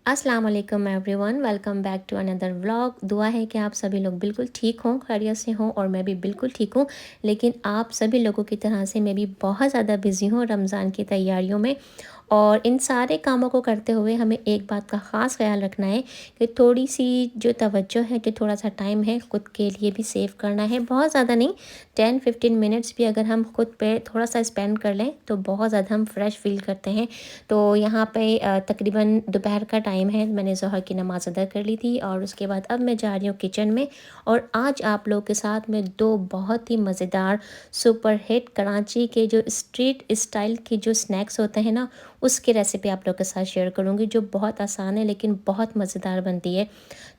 अस्सलाम वालेकुम everyone, welcome back to another vlog. दुआ है कि आप सभी लोग बिल्कुल ठीक हों, खैरियत से हों और मैं भी बिल्कुल ठीक हूँ। लेकिन आप सभी लोगों की तरह से मैं भी बहुत ज़्यादा बिज़ी हूँ रमज़ान की तैयारियों में। और इन सारे कामों को करते हुए हमें एक बात का ख़ास ख़्याल रखना है कि थोड़ी-सी जो तवज्जो है, कि थोड़ा-सा टाइम है खुद के लिए भी सेव करना है। बहुत ज़्यादा नहीं, 10-15 मिनट्स भी अगर हम खुद पे थोड़ा-सा स्पेंड कर लें तो बहुत ज़्यादा हम फ्रेश फ़ील करते हैं। तो यहाँ पे तकरीबन दोपहर का टाइम है, मैंने ज़ोहर की नमाज़ अदा कर ली थी और उसके बाद अब मैं जा रही हूँ किचन में। और आज आप लोगों के साथ मैं 2 बहुत ही मज़ेदार सुपर हिट कराची के जो स्ट्रीट स्टाइल के जो स्नैक्स होते हैं ना, उसकी रेसिपी आप लोगों के साथ शेयर करूँगी, जो बहुत आसान है लेकिन बहुत मज़ेदार बनती है।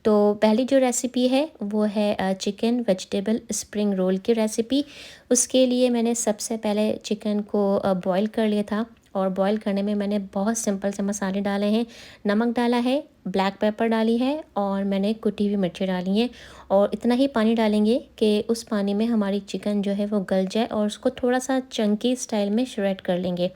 तो पहली जो रेसिपी है वो है चिकन वेजिटेबल स्प्रिंग रोल की रेसिपी। उसके लिए मैंने सबसे पहले चिकन को बॉईल कर लिया था और बॉईल करने में मैंने बहुत सिंपल से मसाले डाले हैं। नमक डाला है, ब्लैक पेपर डाली है और मैंने कुटी हुई मिर्ची डाली हैं। और इतना ही पानी डालेंगे कि उस पानी में हमारी चिकन जो है वो गल जाए और उसको थोड़ा-सा चंकी स्टाइल में श्रेड कर लेंगे।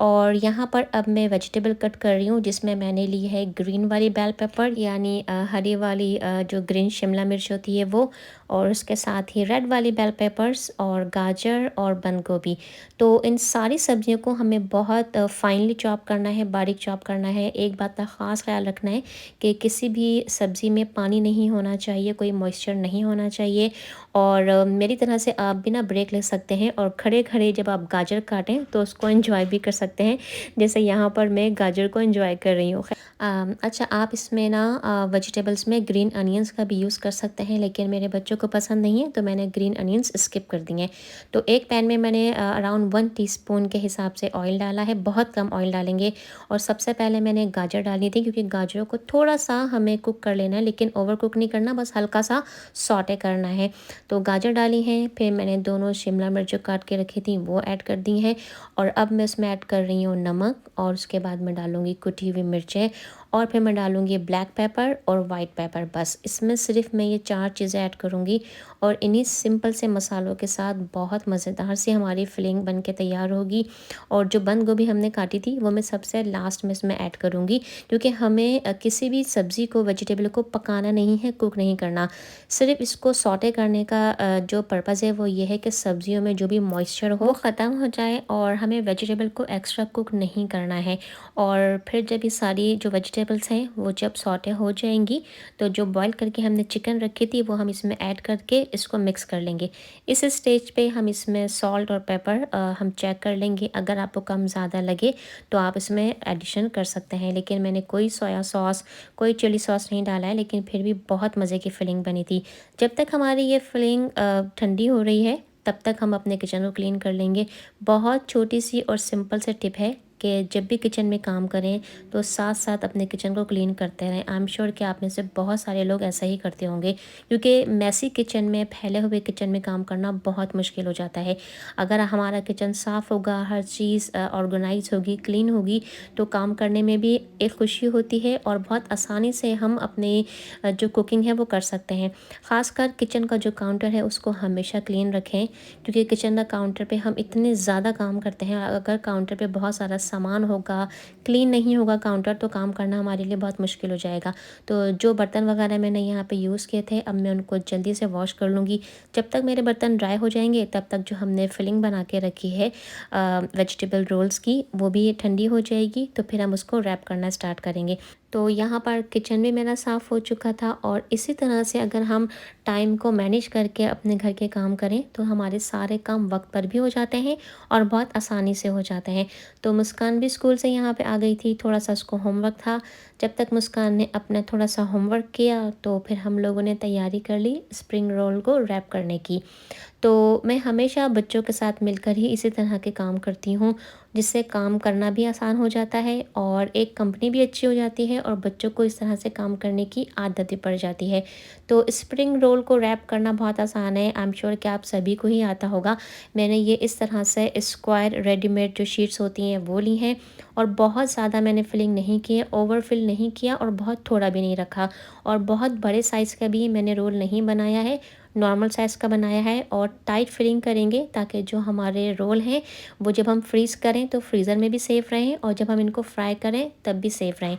और यहाँ पर अब मैं वेजिटेबल कट कर रही हूँ, जिसमें मैंने ली है ग्रीन वाली बेल पेपर, यानी हरी वाली जो ग्रीन शिमला मिर्च होती है वो, और उसके साथ ही रेड वाली बेल पेपर्स और गाजर और बंद गोभी। तो इन सारी सब्जियों को हमें बहुत फाइनली चॉप करना है, बारीक चॉप करना है। एक बात का ख़ास ख्याल रखना है कि किसी भी सब्ज़ी में पानी नहीं होना चाहिए, कोई मॉइस्चर नहीं होना चाहिए। और मेरी तरह से आप भी ना ब्रेक ले सकते हैं और खड़े-खड़े जब आप गाजर काटें तो उसको एंजॉय भी कर सकते हैं, जैसे यहाँ पर मैं गाजर को एंजॉय कर रही हूँ। अच्छा, आप इसमें ना वेजिटेबल्स में ग्रीन अनियंस का भी यूज़ कर सकते हैं, लेकिन मेरे बच्चों को पसंद नहीं है तो मैंने ग्रीन अनियंस स्किप कर दिए हैं। तो एक पैन में मैंने अराउंड 1 टीस्पून के हिसाब से ऑयल डाला है, बहुत कम ऑयल डालेंगे। और सबसे पहले मैंने गाजर डाली थी, क्योंकि गाजरों को थोड़ा-सा हमें कुक कर लेना है, लेकिन ओवर कुक नहीं करना, बस हल्का-सा सौटे करना है। तो गाजर डाली हैं, फिर मैंने दोनों शिमला मिर्च जो काट के रखी थी वो ऐड कर दी हैं। और अब मैं इसमें ऐड कर रही हूँ नमक, और उसके बाद मैं डालूँगी कुटी हुई मिर्चें, और फिर मैं डालूँगी ब्लैक पेपर और वाइट पेपर। बस इसमें सिर्फ मैं ये 4 चीज़ें ऐड करूँगी और इन्हीं सिंपल से मसालों के साथ बहुत मज़ेदार सी हमारी फिलिंग बन के तैयार होगी। और जो बंद गोभी हमने काटी थी वो मैं सबसे लास्ट में इसमें ऐड करूँगी, क्योंकि हमें किसी भी सब्ज़ी को, वेजिटेबल को पकाना नहीं है, कुक नहीं करना। सिर्फ़ इसको सौटे करने का जो पर्पज़ है वो ये है कि सब्ज़ियों में जो भी मॉइस्चर हो वो ख़त्म हो जाए, और हमें वेजिटेबल को एक्स्ट्रा कुक नहीं करना है। और फिर जब ये सारी जो वेजिटेबल्स हैं वो जब सौटे हो जाएंगी, तो जो बॉईल करके हमने चिकन रखी थी वो हम इसमें ऐड करके इसको मिक्स कर लेंगे। इस स्टेज पे हम इसमें सॉल्ट और पेपर हम चेक कर लेंगे। अगर आपको कम ज़्यादा लगे तो आप इसमें एडिशन कर सकते हैं, लेकिन मैंने कोई सोया सॉस, कोई चिली सॉस नहीं डाला है, लेकिन फिर भी बहुत मज़े की फिलिंग बनी थी। जब तक हमारी ये फिलिंग ठंडी हो रही है, तब तक हम अपने किचन को क्लीन कर लेंगे। बहुत छोटी सी और सिंपल से टिप है कि जब भी किचन में काम करें तो साथ साथ अपने किचन को क्लीन करते रहें। आई एम श्योर कि आप में से बहुत सारे लोग ऐसा ही करते होंगे, क्योंकि मैसी किचन में, फैले हुए किचन में काम करना बहुत मुश्किल हो जाता है। अगर हमारा किचन साफ़ होगा, हर चीज़ ऑर्गेनाइज होगी, क्लीन होगी, तो काम करने में भी एक खुशी होती है और बहुत आसानी से हम अपने जो कुकिंग है वो कर सकते हैं। ख़ासकर किचन का जो काउंटर है उसको हमेशा क्लीन रखें, क्योंकि किचन का काउंटर पे हम इतने ज़्यादा काम करते हैं। अगर काउंटर पे बहुत सारा सामान होगा, क्लीन नहीं होगा काउंटर, तो काम करना हमारे लिए बहुत मुश्किल हो जाएगा। तो जो बर्तन वगैरह मैंने यहाँ पे यूज़ किए थे, अब मैं उनको जल्दी से वॉश कर लूँगी। जब तक मेरे बर्तन ड्राई हो जाएंगे तब तक जो हमने फिलिंग बना के रखी है वेजिटेबल रोल्स की, वो भी ठंडी हो जाएगी, तो फिर हम उसको रैप करना स्टार्ट करेंगे। तो यहाँ पर किचन भी मेरा साफ़ हो चुका था, और इसी तरह से अगर हम टाइम को मैनेज करके अपने घर के काम करें तो हमारे सारे काम वक्त पर भी हो जाते हैं और बहुत आसानी से हो जाते हैं। तो मुस्कान भी स्कूल से यहाँ पे आ गई थी, थोड़ा सा उसको होमवर्क था। जब तक मुस्कान ने अपना थोड़ा सा होमवर्क किया तो फिर हम लोगों ने तैयारी कर ली स्प्रिंग रोल को रैप करने की। तो मैं हमेशा बच्चों के साथ मिलकर ही इसी तरह के काम करती हूँ, जिससे काम करना भी आसान हो जाता है और एक कंपनी भी अच्छी हो जाती है और बच्चों को इस तरह से काम करने की आदत भी पड़ जाती है। तो स्प्रिंग रोल को रैप करना बहुत आसान है, आई एम श्योर कि आप सभी को ही आता होगा। मैंने ये इस तरह से स्क्वायर रेडीमेड जो शीट्स होती हैं वो ली हैं, और बहुत ज़्यादा मैंने फिलिंग नहीं की है, ओवर फिल नहीं किया और बहुत थोड़ा भी नहीं रखा, और बहुत बड़े साइज़ का भी मैंने रोल नहीं बनाया है, नॉर्मल साइज़ का बनाया है। और टाइट फिलिंग करेंगे ताकि जो हमारे रोल हैं वो जब हम फ्रीज़ करें तो फ्रीज़र में भी सेफ़ रहें, और जब हम इनको फ्राई करें तब भी सेफ़ रहें।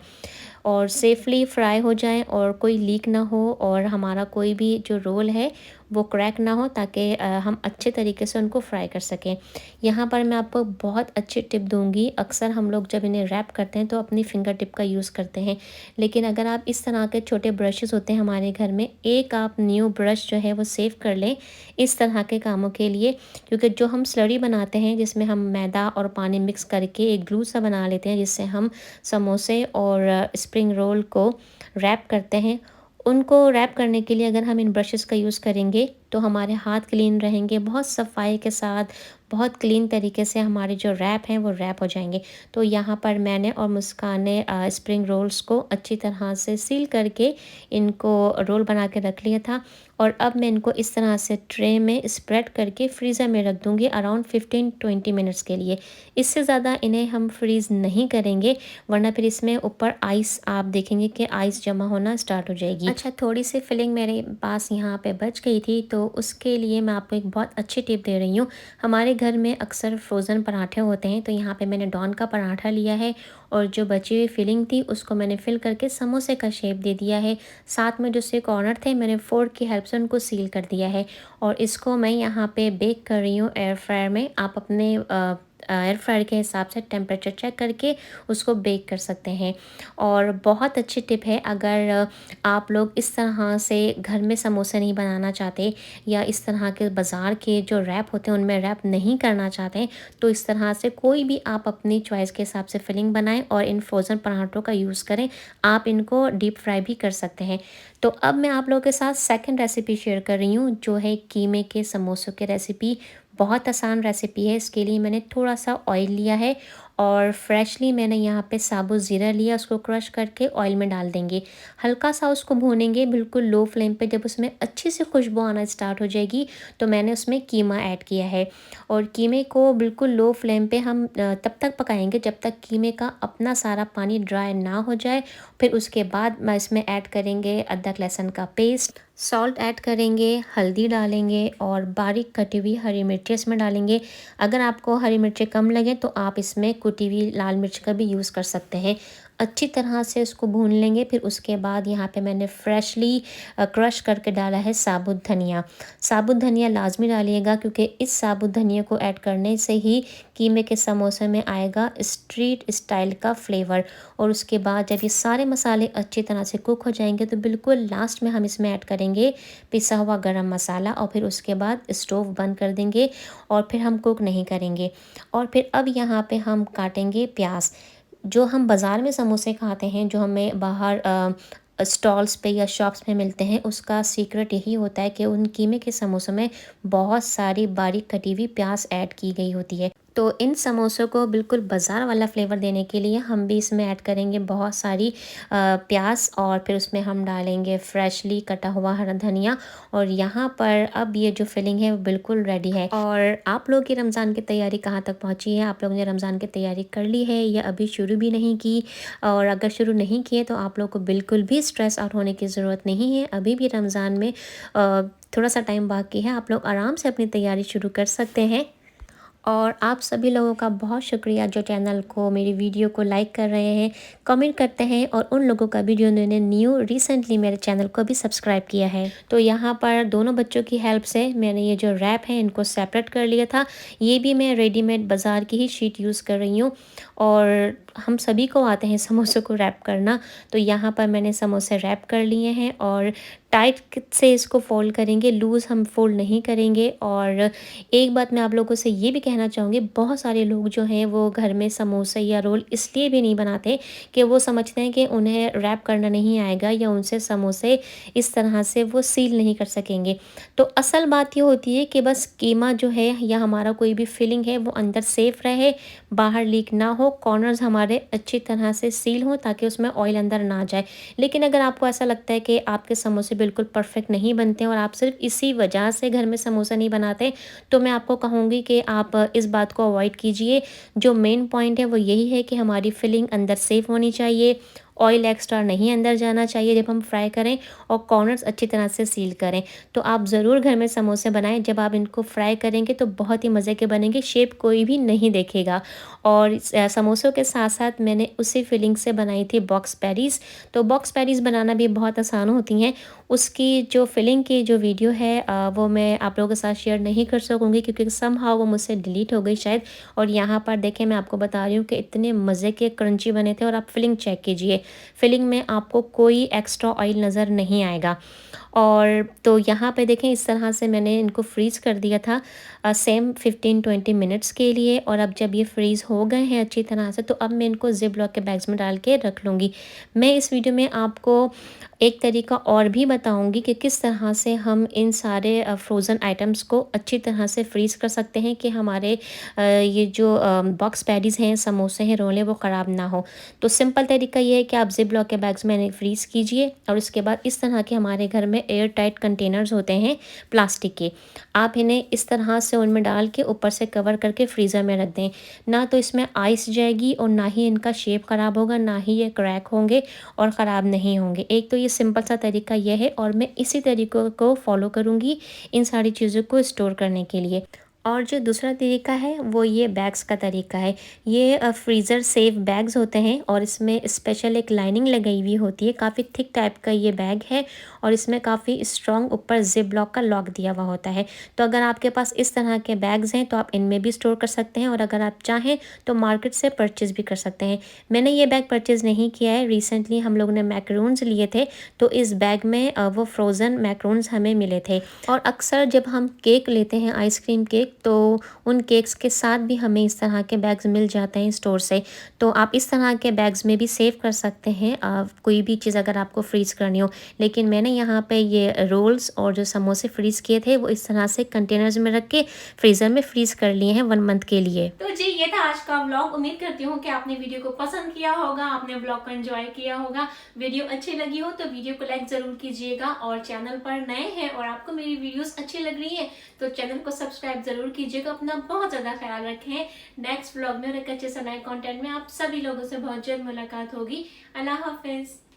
और सेफ़ली फ्राई हो जाएँ और कोई लीक ना हो और हमारा कोई भी जो रोल है वो क्रैक ना हो, ताकि हम अच्छे तरीके से उनको फ्राई कर सकें। यहाँ पर मैं आपको बहुत अच्छी टिप दूँगी। अक्सर हम लोग जब इन्हें रैप करते हैं तो अपनी फिंगर टिप का यूज़ करते हैं, लेकिन अगर आप इस तरह के छोटे ब्रशेज़ होते हैं हमारे घर में, एक आप न्यू ब्रश जो है वो सेव कर लें इस तरह के कामों के लिए। क्योंकि जो हम स्लरी बनाते हैं जिसमें हम मैदा और पानी मिक्स करके एक ग्लू सा बना लेते हैं जिससे हम समोसे और स्प्रिंग रोल को रैप करते हैं, उनको रैप करने के लिए अगर हम इन ब्रशेज़ का यूज़ करेंगे तो हमारे हाथ क्लीन रहेंगे, बहुत सफाई के साथ, बहुत क्लीन तरीके से हमारे जो रैप हैं वो रैप हो जाएंगे। तो यहाँ पर मैंने और मुस्कान ने स्प्रिंग रोल्स को अच्छी तरह से सील करके इनको रोल बना के रख लिया था, और अब मैं इनको इस तरह से ट्रे में स्प्रेड करके फ्रीज़र में रख दूँगी अराउंड 15-20 मिनट्स के लिए। इससे ज़्यादा इन्हें हम फ्रीज़ नहीं करेंगे, वरना फिर इसमें ऊपर आइस आप देखेंगे कि आइस जमा होना स्टार्ट हो जाएगी। अच्छा, थोड़ी सी फिलिंग मेरे पास यहाँ पे बच गई थी, तो उसके लिए मैं आपको एक बहुत अच्छी टिप दे रही हूँ। हमारे घर में अक्सर फ्रोज़न पराठे होते हैं, तो यहाँ पे मैंने डॉन का पराठा लिया है और जो बची हुई फिलिंग थी उसको मैंने फिल करके समोसे का शेप दे दिया है। साथ में जो उसके कॉर्नर थे मैंने फोर्क की हेल्प से उनको सील कर दिया है, और इसको मैं यहाँ पे बेक कर रही हूँ एयर फ्रायर में। आप अपने एयर फ्रायर के हिसाब से टेम्परेचर चेक करके उसको बेक कर सकते हैं। और बहुत अच्छी टिप है, अगर आप लोग इस तरह से घर में समोसे नहीं बनाना चाहते या इस तरह के बाज़ार के जो रैप होते हैं उनमें रैप नहीं करना चाहते, तो इस तरह से कोई भी आप अपनी चॉइस के हिसाब से फिलिंग बनाएं और इन फ्रोज़न पराठों का यूज़ करें। आप इनको डीप फ्राई भी कर सकते हैं। तो अब मैं आप लोगों के साथ सेकंड रेसिपी शेयर कर रही हूँ, जो है कीमे के समोसों की रेसिपी। बहुत आसान रेसिपी है। इसके लिए मैंने थोड़ा सा ऑयल लिया है और फ्रेशली मैंने यहाँ पे साबुत ज़ीरा लिया, उसको क्रश करके ऑयल में डाल देंगे। हल्का सा उसको भूनेंगे बिल्कुल लो फ्लेम पे। जब उसमें अच्छी सी खुशबू आना स्टार्ट हो जाएगी तो मैंने उसमें कीमा ऐड किया है, और कीमे को बिल्कुल लो फ्लेम पे हम तब तक पकाएंगे जब तक कीमे का अपना सारा पानी ड्राई ना हो जाए। फिर उसके बाद मैं इसमें ऐड करेंगे अदरक लहसुन का पेस्ट, सॉल्ट ऐड करेंगे, हल्दी डालेंगे और बारीक कटी हुई हरी मिर्ची इसमें डालेंगे। अगर आपको हरी मिर्ची कम लगे तो आप इसमें कुटी हुई लाल मिर्च का भी यूज़ कर सकते हैं। अच्छी तरह से उसको भून लेंगे। फिर उसके बाद यहाँ पे मैंने फ्रेशली क्रश करके डाला है साबुत धनिया। साबुत धनिया लाजमी डालिएगा, क्योंकि इस साबुत धनिया को ऐड करने से ही कीमे के समोसे में आएगा स्ट्रीट स्टाइल का फ्लेवर। और उसके बाद जब ये सारे मसाले अच्छी तरह से कुक हो जाएंगे तो बिल्कुल लास्ट में हम इसमें ऐड करेंगे पिसा हुआ गरम मसाला, और फिर उसके बाद स्टोव बंद कर देंगे और फिर हम कुक नहीं करेंगे। और फिर अब यहाँ पे हम काटेंगे प्याज। जो हम बाज़ार में समोसे खाते हैं, जो हमें बाहर स्टॉल्स पे या शॉप्स में मिलते हैं, उसका सीक्रेट यही होता है कि उन कीमे के समोसों में बहुत सारी बारीक कटी हुई प्याज ऐड की गई होती है। तो इन समोसों को बिल्कुल बाज़ार वाला फ्लेवर देने के लिए हम भी इसमें ऐड करेंगे बहुत सारी प्याज, और फिर उसमें हम डालेंगे फ्रेशली कटा हुआ हरा धनिया। और यहाँ पर अब ये जो फिलिंग है वो बिल्कुल रेडी है। और आप लोगों की रमज़ान की तैयारी कहाँ तक पहुँची है? आप लोगों ने रमज़ान की तैयारी कर ली है या अभी शुरू भी नहीं की? और अगर शुरू नहीं किए तो आप लोग को बिल्कुल भी स्ट्रेस आउट होने की ज़रूरत नहीं है। अभी भी रमज़ान में थोड़ा सा टाइम बाकी है, आप लोग आराम से अपनी तैयारी शुरू कर सकते हैं। और आप सभी लोगों का बहुत शुक्रिया जो चैनल को, मेरी वीडियो को लाइक कर रहे हैं, कमेंट करते हैं, और उन लोगों का भी जिन्होंने न्यू रिसेंटली मेरे चैनल को भी सब्सक्राइब किया है। तो यहाँ पर दोनों बच्चों की हेल्प से मैंने ये जो रैप है इनको सेपरेट कर लिया था। ये भी मैं रेडीमेड बाज़ार की ही शीट यूज़ कर रही हूँ, और हम सभी को आते हैं समोसों को रैप करना। तो यहाँ पर मैंने समोसे रैप कर लिए हैं और टाइट से इसको फोल्ड करेंगे, लूज़ हम फोल्ड नहीं करेंगे। और एक बात मैं आप लोगों से ये भी कहना चाहूँगी, बहुत सारे लोग जो हैं वो घर में समोसे या रोल इसलिए भी नहीं बनाते कि वो समझते हैं कि उन्हें रैप करना नहीं आएगा या उनसे समोसे इस तरह से वो सील नहीं कर सकेंगे। तो असल बात ये होती है कि बस कीमा जो है या हमारा कोई भी फिलिंग है वो अंदर सेफ रहे, बाहर लीक ना हो, कॉर्नर्स हमारे अच्छी तरह से सील हों ताकि उसमें ऑयल अंदर ना जाए। लेकिन अगर आपको ऐसा लगता है कि आपके समोसे बिल्कुल परफेक्ट नहीं बनते और आप सिर्फ इसी वजह से घर में समोसा नहीं बनाते, तो मैं आपको कहूँगी कि आप इस बात को अवॉइड कीजिए। जो मेन पॉइंट है वो यही है कि हमारी फिलिंग अंदर सेफ होनी चाहिए ऑयल एक्स्ट्रा नहीं अंदर जाना चाहिए जब हम फ्राई करें, और कॉर्नर्स अच्छी तरह से सील करें। तो आप ज़रूर घर में समोसे बनाएं, जब आप इनको फ्राई करेंगे तो बहुत ही मज़े के बनेंगे, शेप कोई भी नहीं देखेगा। और समोसों के साथ साथ मैंने उसी फिलिंग से बनाई थी बॉक्स पैटीज़। तो बॉक्स पैटीज़ बनाना भी बहुत आसान होती हैं। उसकी जो फिलिंग की जो वीडियो है वो मैं आप लोगों के साथ शेयर नहीं कर सकूँगी, क्योंकि समहाउ वो मुझसे डिलीट हो गई शायद। और यहाँ पर देखें, मैं आपको बता रही हूँ कि इतने मज़े के क्रंची बने थे। और आप फिलिंग चेक कीजिए, फिलिंग में आपको कोई एक्स्ट्रा ऑयल नज़र नहीं आएगा। और तो यहाँ पे देखें, इस तरह से मैंने इनको फ्रीज़ कर दिया था सेम 15-20 मिनट्स के लिए। और अब जब ये फ्रीज़ हो गए हैं अच्छी तरह से, तो अब मैं इनको ज़िप लॉक के बैग्स में डाल के रख लूँगी। मैं इस वीडियो में आपको एक तरीका और भी बताऊंगी कि किस तरह से हम इन सारे फ्रोज़न आइटम्स को अच्छी तरह से फ्रीज़ कर सकते हैं कि हमारे ये जो बॉक्स पैटीज़ हैं, समोसे हैं, रोल हैं, वो ख़राब ना हो। तो सिंपल तरीका ये है कि आप ज़िप लॉक के बैग्स में इन्हें फ्रीज़ कीजिए, और उसके बाद इस तरह के हमारे घर में एयर टाइट कंटेनर्स होते हैं प्लास्टिक के, आप इन्हें इस तरह से उनमें डाल के ऊपर से कवर करके फ्रीज़र में रख दें। ना तो इसमें आइस जाएगी, और ना ही इनका शेप ख़राब होगा, ना ही ये क्रैक होंगे और ख़राब नहीं होंगे। एक तो ये सिंपल सा तरीका यह है, और मैं इसी तरीक़ों को फॉलो करूँगी इन सारी चीज़ों को स्टोर करने के लिए। और जो दूसरा तरीका है वो ये बैग्स का तरीका है। ये फ्रीज़र सेफ बैग्स होते हैं, और इसमें स्पेशल एक लाइनिंग लगाई हुई होती है, काफ़ी थिक टाइप का ये बैग है, और इसमें काफ़ी स्ट्रॉन्ग ऊपर ज़िप लॉक का लॉक दिया हुआ होता है। तो अगर आपके पास इस तरह के बैग्स हैं तो आप इनमें भी स्टोर कर सकते हैं, और अगर आप चाहें तो मार्केट से परचेज़ भी कर सकते हैं। मैंने ये बैग परचेज़ नहीं किया है, रिसेंटली हम लोगों ने मैकरून्स लिए थे, तो इस बैग में वो फ्रोज़न मैकरून्स हमें मिले थे। और अक्सर जब हम केक लेते हैं, आइसक्रीम केक, तो उन केक्स के साथ भी हमें इस तरह के बैग्स मिल जाते हैं स्टोर से। तो आप इस तरह के बैग्स में भी सेव कर सकते हैं कोई भी चीज़ अगर आपको फ्रीज़ करनी हो। लेकिन मैंने यहाँ पे ये रोल्स और जो समोसे फ्रीज़ किए थे, वो इस तरह से कंटेनर्स में रख के फ्रीज़र में फ्रीज़ कर लिए हैं 1 मंथ के लिए। तो जी, ये था आज का व्लॉग। उम्मीद करती हूँ कि आपने वीडियो को पसंद किया होगा, आपने व्लॉग को एंजॉय किया होगा। वीडियो अच्छी लगी हो तो वीडियो को लाइक ज़रूर कीजिएगा, और चैनल पर नए हैं और आपको मेरी वीडियोस अच्छी लग रही है तो चैनल को सब्सक्राइब ज़रूर कीजिएगा। अपना बहुत ज़्यादा ख्याल रखें। नेक्स्ट व्लॉग में और एक अच्छे से नए कंटेंट में आप सभी लोगों से बहुत जल्द मुलाकात होगी। अल्लाह हाफिज़।